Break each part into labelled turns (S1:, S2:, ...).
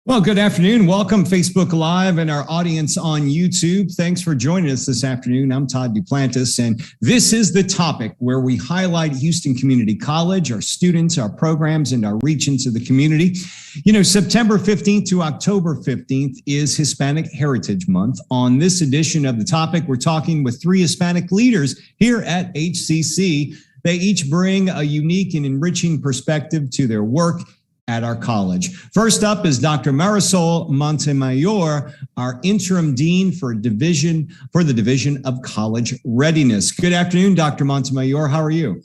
S1: Well, good afternoon. Welcome, Facebook Live and our audience on YouTube. Thanks for joining us this afternoon. I'm Todd Duplantis, and this is The Topic, where we highlight Houston Community College, our students, our programs, and our reach into the community. You know, September 15th to October 15th is Hispanic Heritage Month. On this edition of The Topic, we're talking with three Hispanic leaders here at HCC. They each bring a unique and enriching perspective to their work at our college. First up is Dr. Marisol Montemayor, our interim dean for the Division of College Readiness. Good afternoon, Dr. Montemayor. How are you?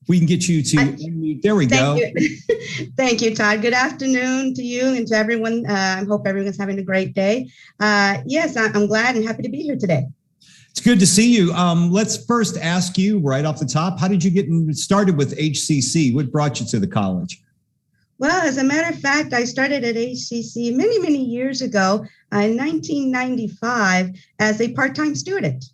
S1: We can get you to unmute. There we go.
S2: Thank you, Todd. Good afternoon to you and to everyone. I hope everyone's having a great day. Yes, I'm glad and happy to be here today.
S1: It's good to see you. Let's first ask you right off the top, how did you get started with HCC? What brought you to the college?
S2: Well, as a matter of fact, I started at HCC many years ago in 1995 as a part-time student.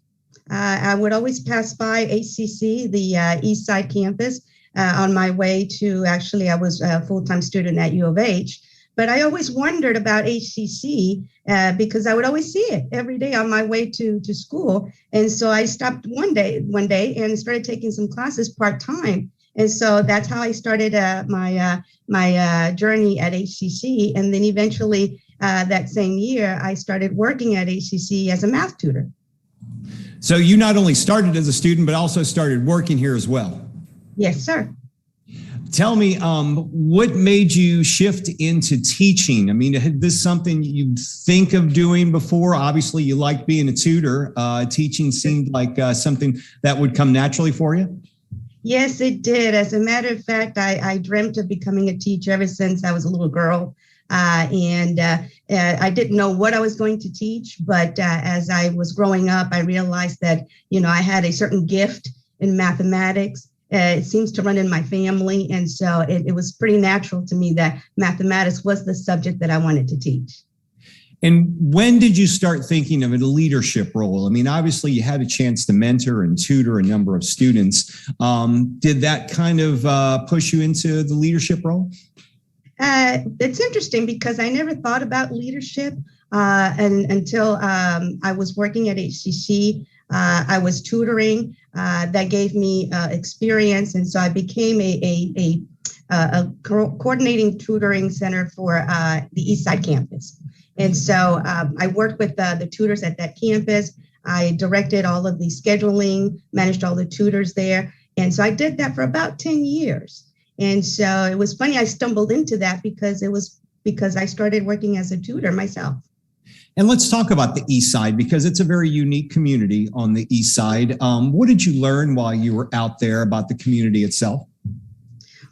S2: I would always pass by HCC, the East Side campus, on my way to, actually, I was a full-time student at U of H. But I always wondered about HCC because I would always see it every day on my way to school. And so I stopped one day and started taking some classes part-time. And so that's how I started my journey at HCC. And then eventually that same year, I started working at HCC as a math tutor.
S1: So you not only started as a student, but also started working here as well.
S2: Yes, sir.
S1: Tell me, what made you shift into teaching? I mean, is this something you think of doing before? Obviously, you liked being a tutor. Teaching seemed like something that would come naturally for you?
S2: Yes, it did. As a matter of fact, I dreamt of becoming a teacher ever since I was a little girl. I didn't know what I was going to teach, but as I was growing up, I realized that, you know, I had a certain gift in mathematics. It seems to run in my family. And so it was pretty natural to me that mathematics was the subject that I wanted to teach.
S1: And when did you start thinking of a leadership role? I mean, obviously you had a chance to mentor and tutor a number of students. Did that kind of push you into the leadership role?
S2: It's interesting because I never thought about leadership until I was working at HCC. I was tutoring. That gave me experience, and so I became a coordinating tutoring center for the East Side campus. And so I worked with the tutors at that campus. I directed all of the scheduling, managed all the tutors there, and so I did that for about 10 years. And so it was funny, I stumbled into that because I started working as a tutor myself.
S1: And let's talk about the East Side, because it's a very unique community on the East Side. What did you learn while you were out there about the community itself?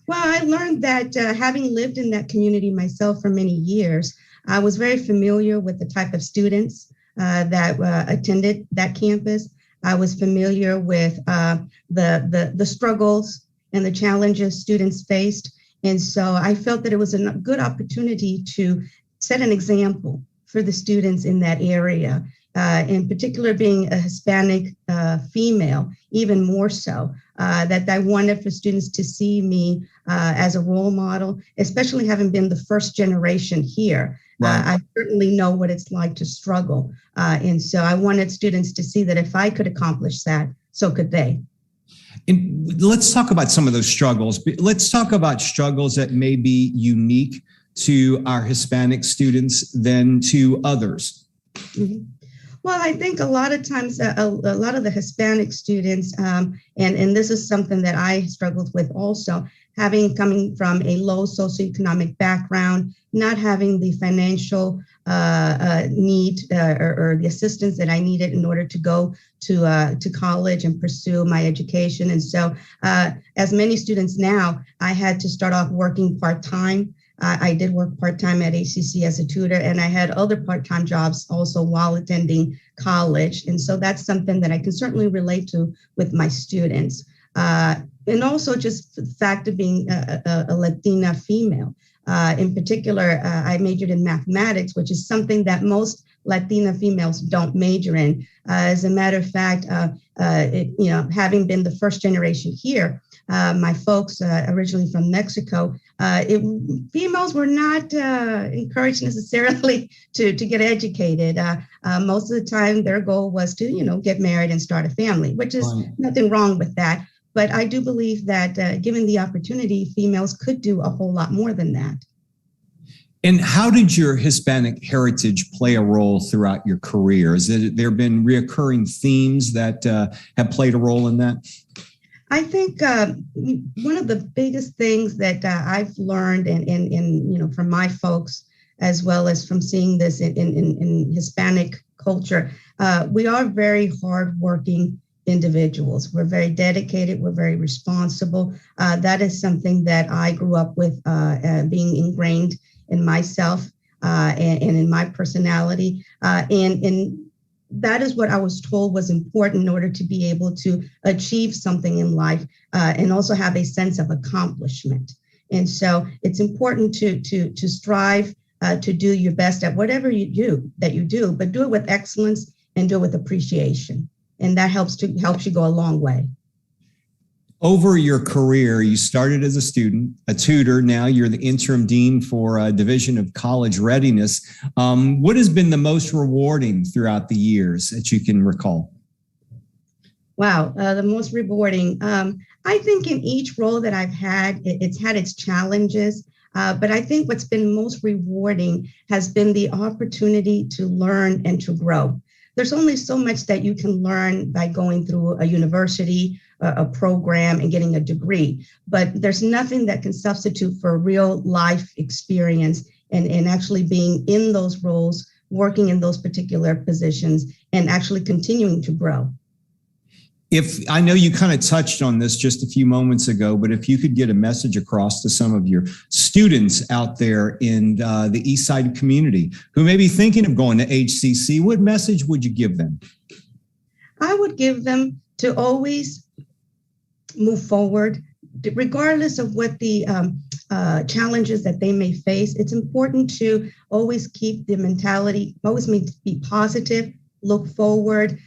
S2: Well, I learned that having lived in that community myself for many years, I was very familiar with the type of students that attended that campus. I was familiar with the struggles and the challenges students faced. And so I felt that it was a good opportunity to set an example for the students in that area, in particular being a Hispanic female, even more so, that I wanted for students to see me as a role model, especially having been the first generation here. Right. I certainly know what it's like to struggle. And so I wanted students to see that if I could accomplish that, so could they.
S1: And let's talk about some of those struggles. Let's talk about struggles that may be unique to our Hispanic students than to others.
S2: Mm-hmm. Well, I think a lot of times, a lot of the Hispanic students, and this is something that I struggled with also, coming from a low socioeconomic background, not having the financial need or the assistance that I needed in order to go to college and pursue my education. And so as many students now, I had to start off working part-time. I did work part-time at HCC as a tutor, and I had other part-time jobs also while attending college. And so that's something that I can certainly relate to with my students. And also just the fact of being a Latina female. In particular, I majored in mathematics, which is something that most Latina females don't major in. As a matter of fact, having been the first generation here, my folks originally from Mexico, females were not encouraged necessarily to get educated. Most of the time, their goal was to, get married and start a family, which is nothing wrong with that. But I do believe that given the opportunity, females could do a whole lot more than that.
S1: And how did your Hispanic heritage play a role throughout your career? Has there been reoccurring themes that have played a role in that?
S2: I think one of the biggest things that I've learned and from my folks, as well as from seeing this in Hispanic culture, we are very hardworking individuals. We're very dedicated. We're very responsible. That is something that I grew up with being ingrained in myself and in my personality. And that is what I was told was important in order to be able to achieve something in life and also have a sense of accomplishment. And so it's important to strive to do your best at whatever you do, but do it with excellence and do it with appreciation. And that helps you go a long way.
S1: Over your career, you started as a student, a tutor. Now you're the interim dean for a division of college readiness. What has been the most rewarding throughout the years that you can recall?
S2: Wow, the most rewarding. I think in each role that I've had, it's had its challenges. But I think what's been most rewarding has been the opportunity to learn and to grow. There's only so much that you can learn by going through a university, a program, and getting a degree. But there's nothing that can substitute for real life experience and actually being in those roles, working in those particular positions, and actually continuing to grow.
S1: If I know you kind of touched on this just a few moments ago, but if you could get a message across to some of your students out there in the East Side community who may be thinking of going to HCC, what message would you give them?
S2: I would give them to always move forward, regardless of what the challenges that they may face. It's important to always keep the mentality, always be positive, look forward,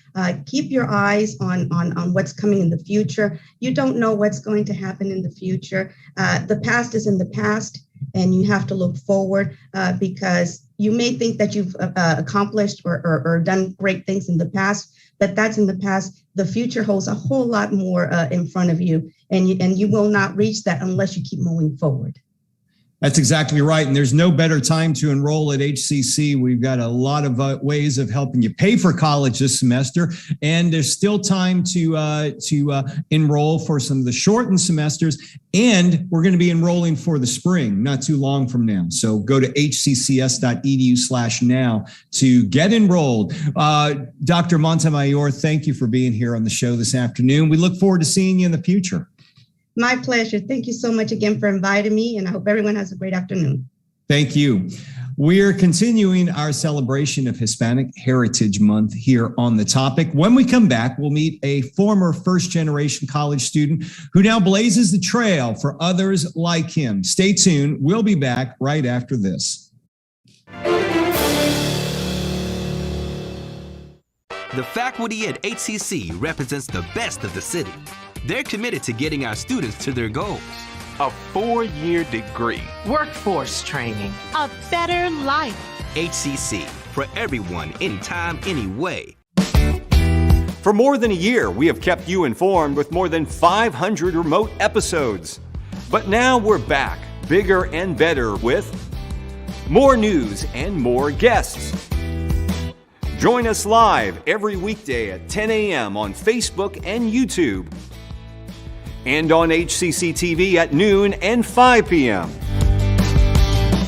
S2: keep your eyes on what's coming in the future. You don't know what's going to happen in the future. The past is in the past, and you have to look forward because you may think that you've accomplished or done great things in the past, but that's in the past. The future holds a whole lot more in front of you, and you will not reach that unless you keep moving forward.
S1: That's exactly right. And there's no better time to enroll at HCC. We've got a lot of ways of helping you pay for college this semester. And there's still time to enroll for some of the shortened semesters. And we're going to be enrolling for the spring, not too long from now. So go to hccs.edu/now to get enrolled. Dr. Montemayor, thank you for being here on the show this afternoon. We look forward to seeing you in the future.
S2: My pleasure. Thank you so much again for inviting me, and I hope everyone has a great afternoon.
S1: Thank you. We're continuing our celebration of Hispanic Heritage Month here on The Topic. When we come back, we'll meet a former first-generation college student who now blazes the trail for others like him. Stay tuned. We'll be back right after this.
S3: The faculty at HCC represents the best of the city. They're committed to getting our students to their goals.
S4: A 4-year degree.
S5: Workforce training. A better life.
S3: HCC, for everyone, anytime, anyway.
S6: For more than a year, we have kept you informed with more than 500 remote episodes. But now we're back, bigger and better with more news and more guests. Join us live every weekday at 10 a.m. on Facebook and YouTube, and on HCC TV at noon and 5 p.m.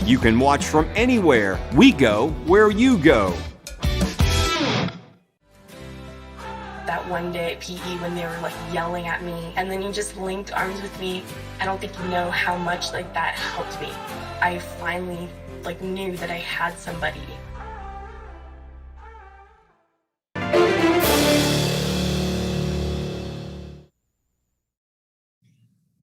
S6: You can watch from anywhere. We go where you go.
S7: That one day at PE when they were yelling at me, and then you just linked arms with me. I don't think you know how much that helped me. I finally knew that I had somebody.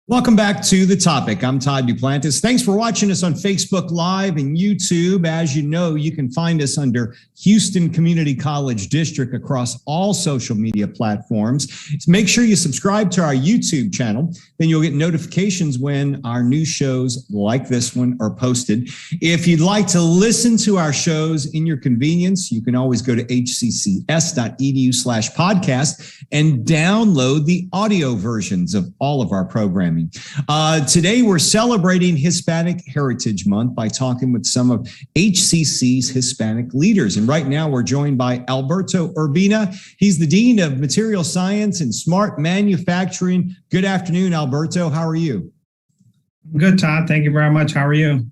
S1: Welcome back to The Topic. I'm Todd Duplantis. Thanks for watching us on Facebook Live and YouTube. As you know, you can find us under Houston Community College District across all social media platforms. So make sure you subscribe to our YouTube channel. Then you'll get notifications when our new shows like this one are posted. If you'd like to listen to our shows in your convenience, you can always go to hccs.edu/podcast and download the audio versions of all of our programming. Today, we're celebrating Hispanic Heritage Month by talking with some of HCC's Hispanic leaders. And right now, we're joined by Alberto Urbina. He's the Dean of Material Science and Smart Manufacturing. Good afternoon, Alberto. How are you?
S8: Good, Todd. Thank you very much. How are you?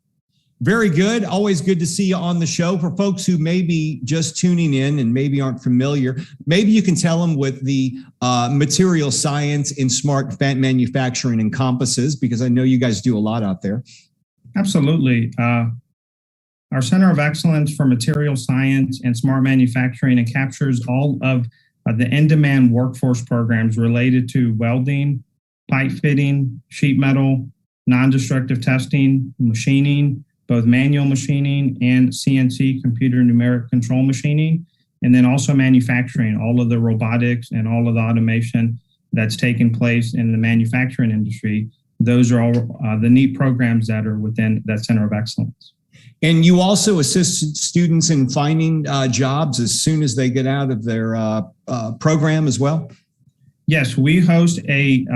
S1: Very good. Always good to see you on the show. For folks who may be just tuning in and maybe aren't familiar, maybe you can tell them what the material science and smart manufacturing encompasses, because I know you guys do a lot out there.
S8: Absolutely. Our Center of Excellence for Material Science and Smart Manufacturing captures all of the in-demand workforce programs related to welding, pipe fitting, sheet metal, non-destructive testing, machining, both manual machining and CNC, computer numeric control machining, and then also manufacturing, all of the robotics and all of the automation that's taking place in the manufacturing industry. Those are all the neat programs that are within that Center of Excellence.
S1: And you also assist students in finding jobs as soon as they get out of their program as well?
S8: Yes, we host a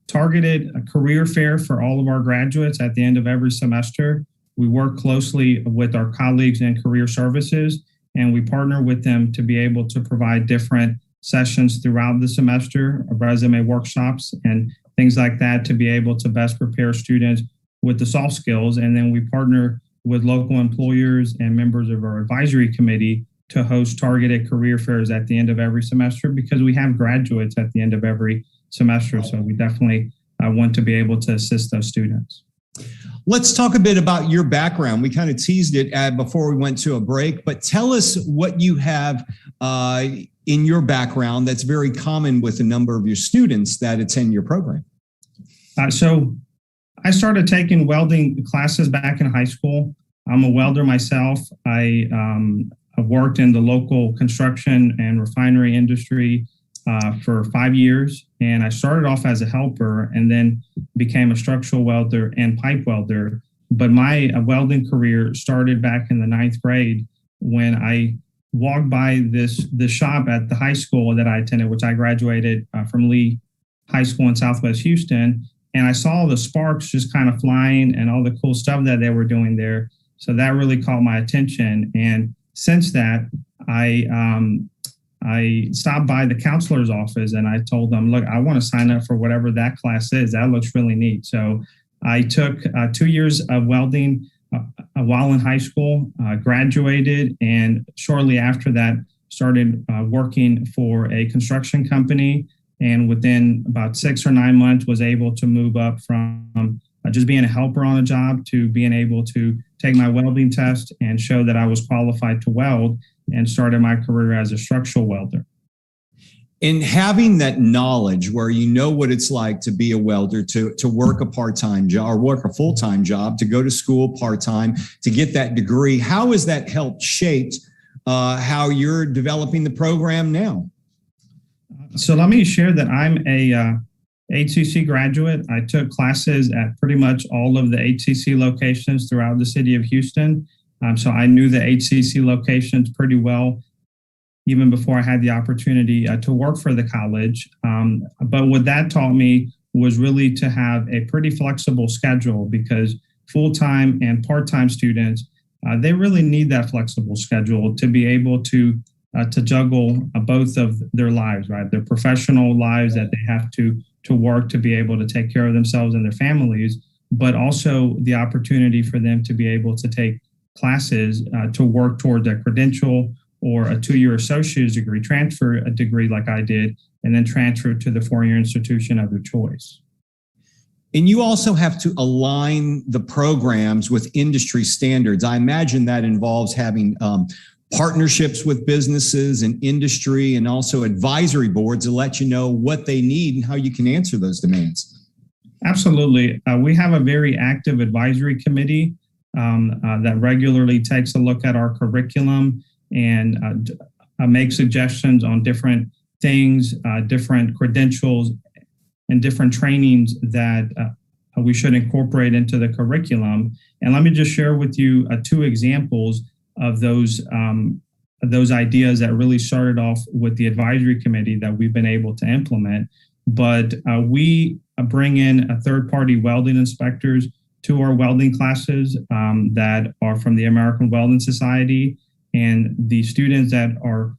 S8: targeted career fair for all of our graduates at the end of every semester. We work closely with our colleagues in career services, and we partner with them to be able to provide different sessions throughout the semester, resume workshops and things like that, to be able to best prepare students with the soft skills. And then we partner with local employers and members of our advisory committee to host targeted career fairs at the end of every semester, because we have graduates at the end of every semester. So we definitely want to be able to assist those students.
S1: Let's talk a bit about your background. We kind of teased it before we went to a break, but tell us what you have in your background that's very common with a number of your students that attend your program.
S8: So I started taking welding classes back in high school. I'm a welder myself. I've worked in the local construction and refinery industry for 5 years. And I started off as a helper and then became a structural welder and pipe welder. But my welding career started back in the 9th grade when I walked by the shop at the high school that I attended, which I graduated from Lee High School in Southwest Houston. And I saw the sparks just kind of flying and all the cool stuff that they were doing there. So that really caught my attention. And since that, I stopped by the counselor's office and I told them, look, I want to sign up for whatever that class is. That looks really neat. So I took 2 years of welding while in high school, graduated, and shortly after that started working for a construction company. And within about 6 or 9 months was able to move up from just being a helper on a job to being able to take my welding test and show that I was qualified to weld, and started my career as a structural welder.
S1: And having that knowledge where you know what it's like to be a welder, to work a part-time job or work a full-time job, to go to school part-time, to get that degree, how has that helped shape how you're developing the program now?
S8: So let me share that I'm a HCC graduate. I took classes at pretty much all of the HCC locations throughout the city of Houston. So I knew the HCC locations pretty well, even before I had the opportunity to work for the college. But what that taught me was really to have a pretty flexible schedule, because full-time and part-time students, they really need that flexible schedule to be able to juggle both of their lives, right? Their professional lives that they have to work to be able to take care of themselves and their families, but also the opportunity for them to be able to take classes to work towards a credential or a 2-year associate's degree, transfer a degree like I did, and then transfer to the 4-year institution of their choice.
S1: And you also have to align the programs with industry standards. I imagine that involves having partnerships with businesses and industry, and also advisory boards to let you know what they need and how you can answer those demands.
S8: Absolutely. We have a very active advisory committee that regularly takes a look at our curriculum and makes suggestions on different things, different credentials, and different trainings that we should incorporate into the curriculum. And let me just share with you 2 examples of those ideas that really started off with the advisory committee that we've been able to implement. But we bring in third-party welding inspectors to our welding classes that are from the American Welding Society. And the students that are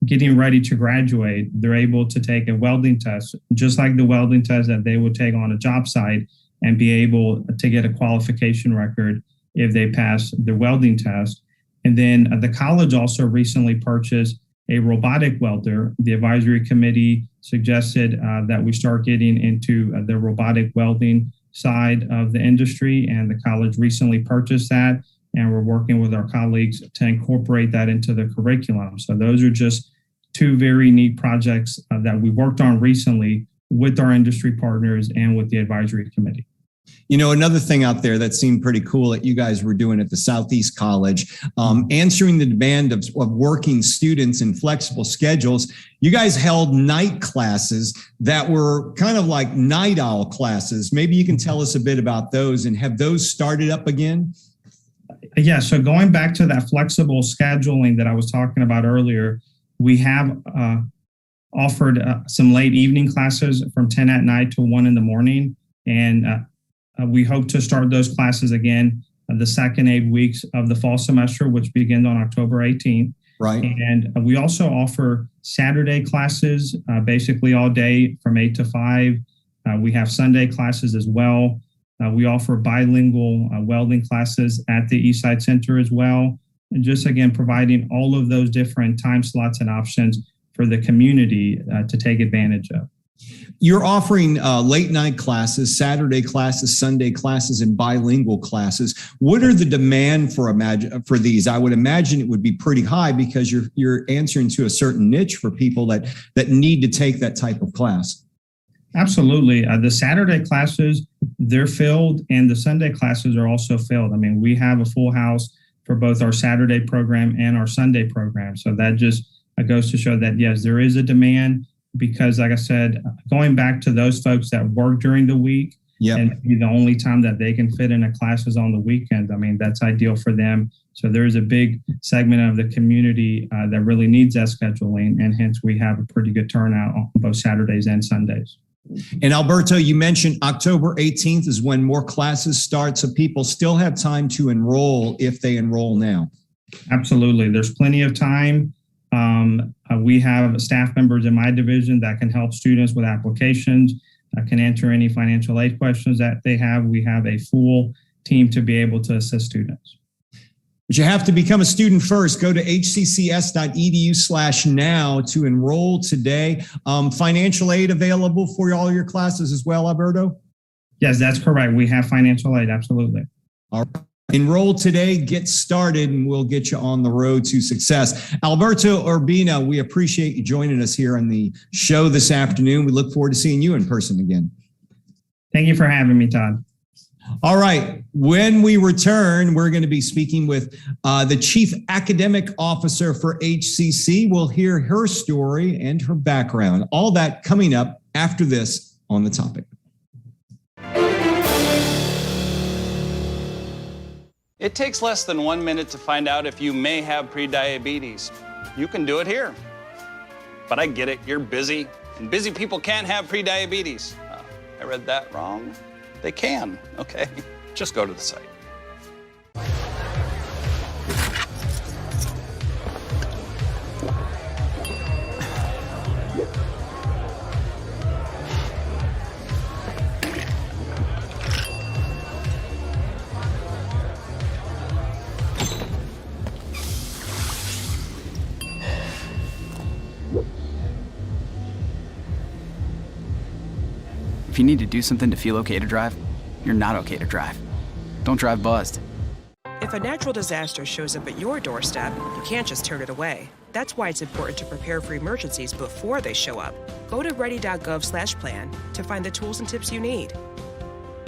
S8: getting ready to graduate, they're able to take a welding test, just like the welding test that they would take on a job site, and be able to get a qualification record if they pass the welding test. And then the college also recently purchased a robotic welder. The advisory committee suggested that we start getting into the robotic welding side of the industry, and the college recently purchased that, and we're working with our colleagues to incorporate that into the curriculum. So those are just 2 very neat projects that we worked on recently with our industry partners and with the advisory committee.
S1: You know, another thing out there that seemed pretty cool that you guys were doing at the Southeast College, answering the demand of working students in flexible schedules. You guys held night classes that were kind of like night owl classes. Maybe you can tell us a bit about those, and have those started up again?
S8: Yeah, so going back to that flexible scheduling that I was talking about earlier, we have offered some late evening classes from 10 at night to 1 in the morning. And we hope to start those classes again the second 8 weeks of the fall semester, which begins on October 18th.
S1: Right.
S8: And we also offer Saturday classes, basically all day from 8 to 5. We have Sunday classes as well. We offer bilingual welding classes at the Eastside Center as well. And just, again, providing all of those different time slots and options for the community to take advantage of.
S1: You're offering late night classes, Saturday classes, Sunday classes, and bilingual classes. What are the demand for these? I would imagine it would be pretty high because you're answering to a certain niche for people that need to take that type of class.
S8: Absolutely. The Saturday classes, they're filled, and the Sunday classes are also filled. I mean, we have a full house for both our Saturday program and our Sunday program. So that just goes to show that, yes, there is a demand, because, like I said, going back to those folks that work during the week, yep, and the only time that they can fit in a class is on the weekend, I mean, that's ideal for them. So there's a big segment of the community that really needs that scheduling, and hence we have a pretty good turnout on both Saturdays and Sundays.
S1: And Alberto, you mentioned October 18th is when more classes start, so people still have time to enroll if they enroll now. Absolutely.
S8: There's plenty of time. We have staff members in my division that can help students with applications, can answer any financial aid questions that they have. We have a full team to be able to assist students.
S1: But you have to become a student first. Go to hccs.edu/now to enroll today. Financial aid available for all your classes as well, Alberto?
S8: Yes, that's correct. We have financial aid, absolutely.
S1: All right. Enroll today, get started, and we'll get you on the road to success. Alberto Urbina, we appreciate you joining us here on the show this afternoon. We look forward to seeing you in person again.
S8: Thank you for having me, Todd.
S1: All right. When we return, we're going to be speaking with the Chief Academic Officer for HCC. We'll hear her story and her background. All that coming up after this on The Topic.
S9: It takes less than 1 minute to find out if you may have prediabetes. You can do it here. But I get it, you're busy, and busy people can't have prediabetes. I read that wrong. They can, okay? Just go to the site.
S10: If you need to do something to feel okay to drive, you're not okay to drive. Don't drive buzzed.
S11: If a natural disaster shows up at your doorstep, you can't just turn it away. That's why it's important to prepare for emergencies before they show up. Go to ready.gov/plan to find the tools and tips you need.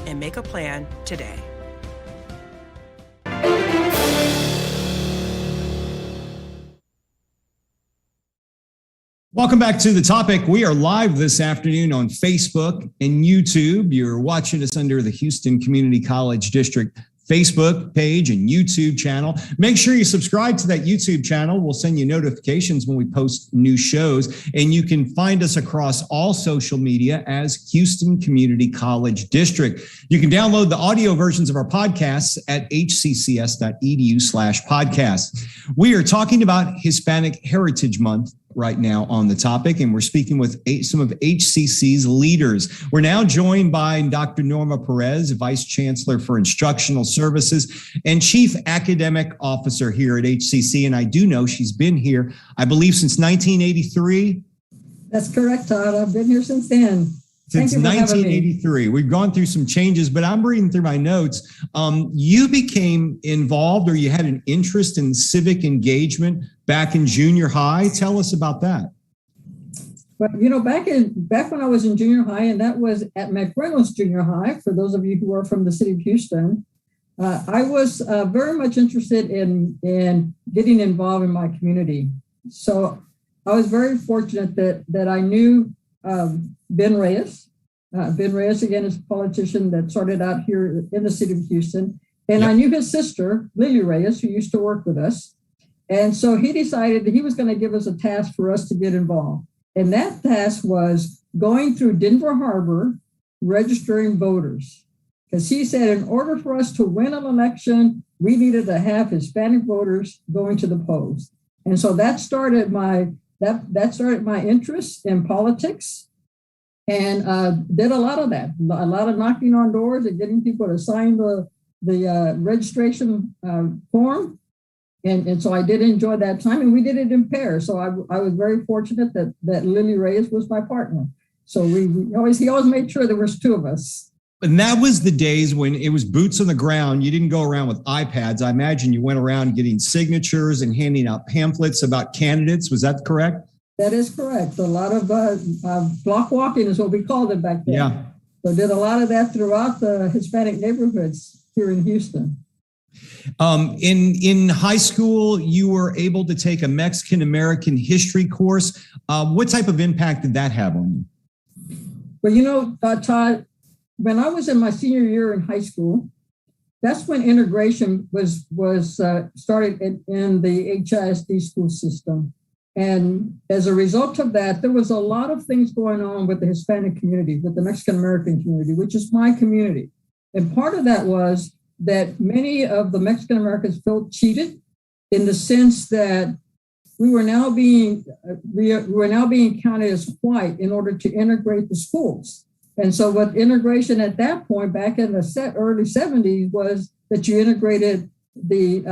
S11: and make a plan today.
S1: Welcome back to The Topic. We are live this afternoon on Facebook and YouTube. You're watching us under the Houston Community College District Facebook page and YouTube channel. Make sure you subscribe to that YouTube channel. We'll send you notifications when we post new shows. And you can find us across all social media as Houston Community College District. You can download the audio versions of our podcasts at hccs.edu/podcasts. We are talking about Hispanic Heritage Month right now on The Topic, and we're speaking with some of HCC's leaders. We're now joined by Dr. Norma Perez, Vice Chancellor for Instructional Services and Chief Academic Officer here at HCC. And I do know she's been here, I believe, since 1983.
S12: That's correct, Todd. I've been here since then.
S1: Since 1983. We've gone through some changes, but I'm reading through my notes. You became involved, or you had an interest in civic engagement back in junior high. Tell us about that.
S12: But back when I was in junior high, and that was at McReynolds Junior High, for those of you who are from the city of Houston, I was very much interested in getting involved in my community. So I was very fortunate that I knew Ben Reyes. Ben Reyes, again, is a politician that started out here in the city of Houston. And I knew his sister, Lily Reyes, who used to work with us. And so he decided that he was going to give us a task for us to get involved. And that task was going through Denver Harbor, registering voters. Because he said in order for us to win an election, we needed to have Hispanic voters going to the polls. And so that started my interest in politics, and did a lot of that, a lot of knocking on doors and getting people to sign the registration form. And so I did enjoy that time, and we did it in pairs. So I was very fortunate that Lily Reyes was my partner. So he always made sure there was two of us.
S1: And that was the days when it was boots on the ground. You didn't go around with iPads. I imagine you went around getting signatures and handing out pamphlets about candidates. Was that correct?
S12: That is correct. A lot of block walking is what we called it back then.
S1: Yeah.
S12: So did a lot of that throughout the Hispanic neighborhoods here in Houston.
S1: In high school, you were able to take a Mexican-American history course. What type of impact did that have on you?
S12: Well, Todd, when I was in my senior year in high school, that's when integration was started in the HISD school system. And as a result of that, there was a lot of things going on with the Hispanic community, with the Mexican-American community, which is my community. And part of that was that many of the Mexican-Americans felt cheated in the sense that we were now being counted as white in order to integrate the schools. And so what integration at that point, back in the early 70s, was that you integrated the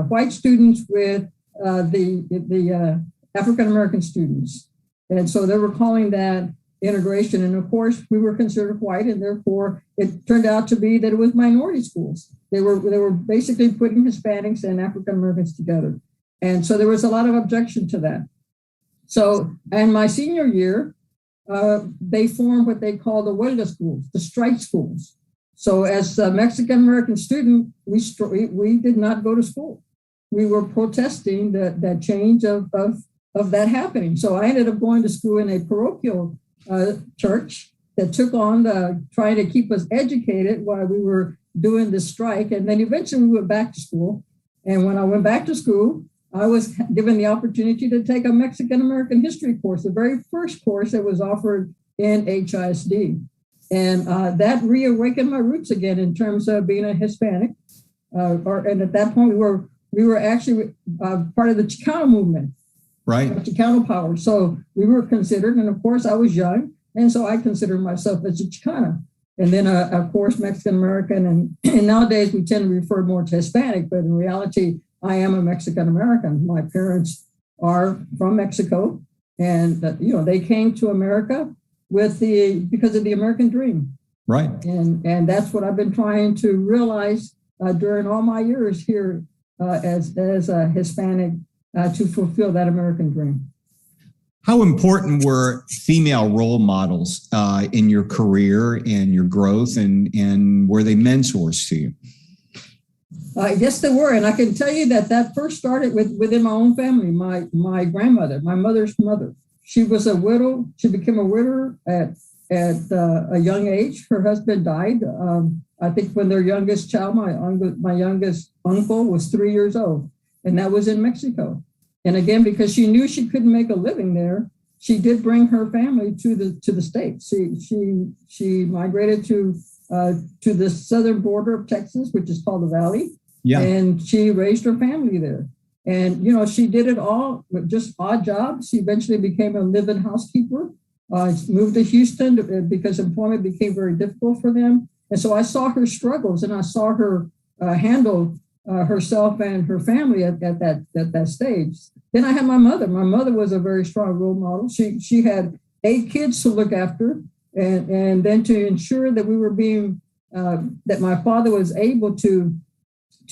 S12: white students with the African-American students. And so they were calling that integration. And of course, we were considered white, and therefore it turned out to be that it was minority schools. They were basically putting Hispanics and African-Americans together. And so there was a lot of objection to that. So in my senior year, they formed what they call the huelga schools, the strike schools. So as a Mexican-American student, we did not go to school. We were protesting that change of that happening. So I ended up going to school in a parochial church that took on trying to keep us educated while we were doing the strike. And then eventually we went back to school. And when I went back to school, I was given the opportunity to take a Mexican-American history course, the very first course that was offered in HISD. And that reawakened my roots again in terms of being a Hispanic. And at that point, we were actually part of the Chicano movement,
S1: right?
S12: Chicano power. So we were considered, and of course I was young, and so I considered myself as a Chicana. And then, of course, Mexican-American, and nowadays we tend to refer more to Hispanic, but in reality, I am a Mexican-American. My parents are from Mexico, and they came to America because of the American dream.
S1: Right.
S12: And that's what I've been trying to realize during all my years here as a Hispanic to fulfill that American dream.
S1: How important were female role models in your career and your growth, and were they mentors to you?
S12: Yes, they were. And I can tell you that first started within my own family. My grandmother, my mother's mother, she was a widow. She became a widower at a young age. Her husband died. I think when their youngest child, my youngest uncle, was 3 years old, and that was in Mexico. And again, because she knew she couldn't make a living there, she did bring her family to the States. She migrated to the southern border of Texas, which is called the Valley. Yeah. And she raised her family there. And, she did it all with just odd jobs. She eventually became a live-in housekeeper, moved to Houston because employment became very difficult for them. And so I saw her struggles, and I saw her handle herself and her family at that stage. Then I had my mother. My mother was a very strong role model. She had 8 kids to look after, and then to ensure that we were that my father was able to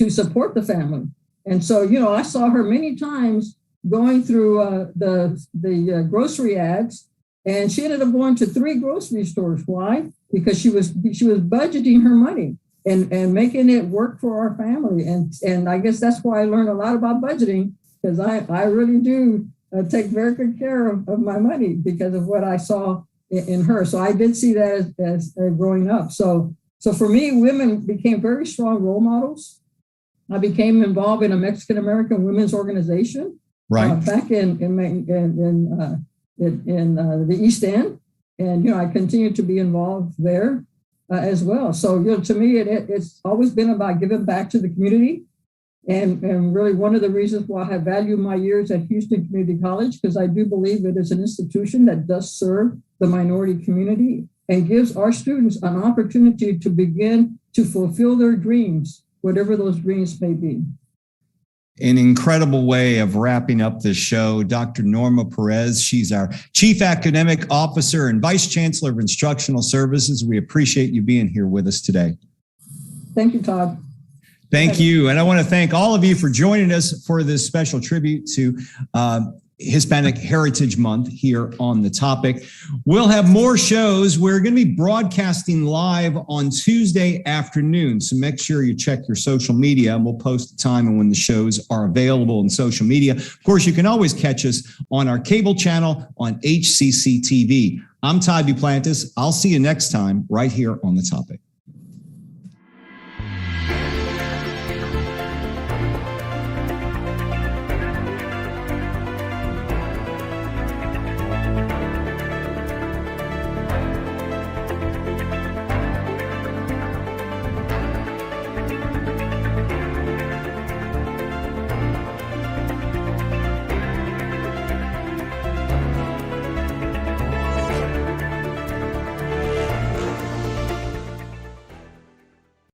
S12: support the family. And so, I saw her many times going through the grocery ads, and she ended up going to 3 grocery stores. Why? Because she was budgeting her money and making it work for our family. And I guess that's why I learned a lot about budgeting, because I really do take very good care of my money because of what I saw in her. So I did see that as growing up. So for me, women became very strong role models. I became involved in a Mexican American women's organization, right, back in the East End, and I continued to be involved there as well. So to me, it's always been about giving back to the community. And really one of the reasons why I value my years at Houston Community College, because I do believe it is an institution that does serve the minority community and gives our students an opportunity to begin to fulfill their dreams, whatever those dreams may be.
S1: An incredible way of wrapping up this show. Dr. Norma Perez, she's our Chief Academic Officer and Vice Chancellor of Instructional Services. We appreciate you being here with us today.
S12: Thank you, Todd.
S1: Thank you. And I want to thank all of you for joining us for this special tribute to Hispanic Heritage Month here on The Topic. We'll have more shows. We're going to be broadcasting live on Tuesday afternoon. So make sure you check your social media, and we'll post the time and when the shows are available in social media. Of course, you can always catch us on our cable channel on HCC TV. I'm Todd Duplantis. I'll see you next time right here on The Topic.